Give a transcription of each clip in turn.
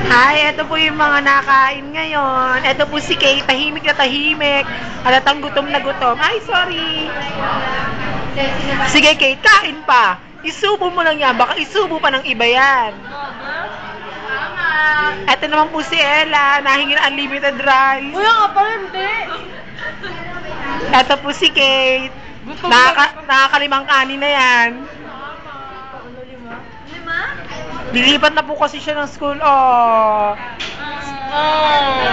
Hi, ito po yung mga nakain ngayon. Ito po si Kay, tahimik na tahimik. Halatang gutom na gutom. Ay, sorry. Sige, Kay, kain pa. Isubo mo lang yan. Baka isubo pa ng iba yan. Ito naman po si Ella, nahingi ng unlimited rice. Kuya nga pala, hindi. Ito po si Kate. Nakakalimang kanin na yan. Lima? Lilipat na po kasi siya ng school. Oh.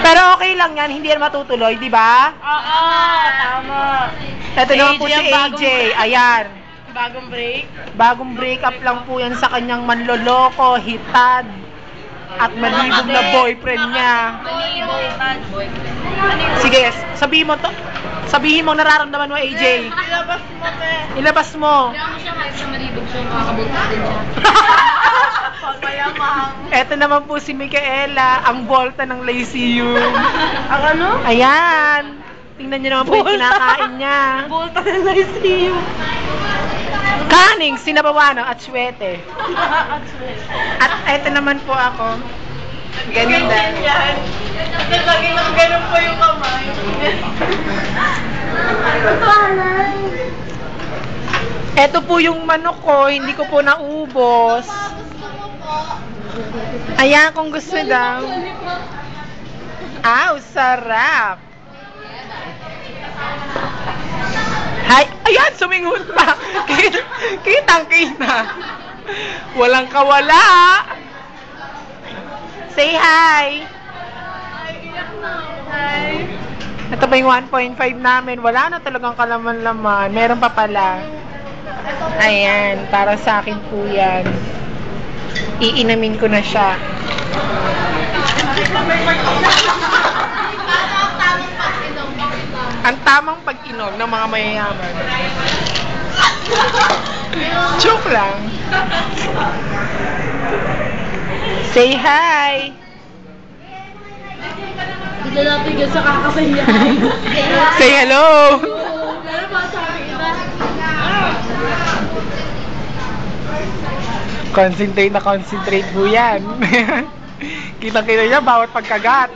Pero okay lang yan, hindi yan matutuloy, di ba? Oo, tama. Ito naman po si AJ. Ayan. Bagong break? Bagong break up lang po yan sa kanyang manloloko, hitad, at malibog na boyfriend niya. Sige, sabihin mo to. Sabihin mo ang nararamdaman mo, AJ. Ilabas mo, te. Ilabas mo. Kaya mo siya kahit sa malibog siya, makakabuntot din siya. Pagmayamang. Eto naman po si Micaela, ang bolta ng Lyceum. Ang ano? Ayan. Tingnan niyo naman po yung kinakain niya. Bolta ng Lyceum. Kaning, sinabawano at swete. At eto naman po ako. Ganyan yan. Kasi lagi nang ganun po yung kamay. Eto po yung manok ko, hindi ko po naubos. Ayan, kung gusto daw. Aw, sarap. Hay, ayan, suminghot pa. Kitang-kita. Walang kawala. Say hi. Ito ba yung 1.5 namin? Wala na talagang kalaman-laman. Meron pa pala. Ayan, para sa akin po yan. Iinamin ko na siya. Ang tamang pag-inom ng mga mayayaman. Joke lang. Say hi. Hindi na natin yan sa kakasahiyan. Say hello. Pero ba sabi kita? Concentrate na concentrate po yan. Kita-kita niya bawat pagkagat.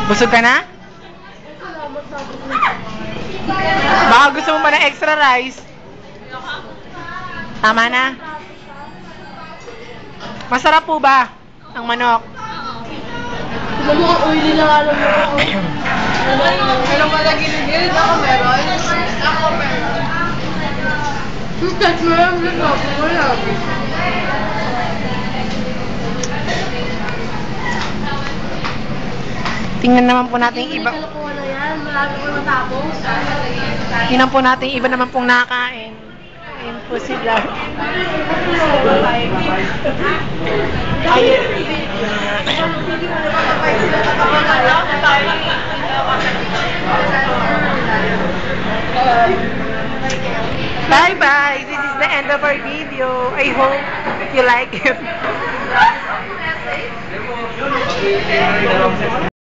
Busog ka na? Baka gusto mo pa ng extra rice? Tama na? Masarap po ba ang manok? Alam mo, oily na nga lang ako. Meron pala gilid-gilid ako meron. Ako meron. Kahit meron din ako, wala. Tingnan naman po natin yung iba. Kalukuha na yan, malapit ko matapos. Tingnan po natin yung iba naman pong nakain. Ayun po sila. Ayun. Bye-bye! This is the end of our video. I hope you like it.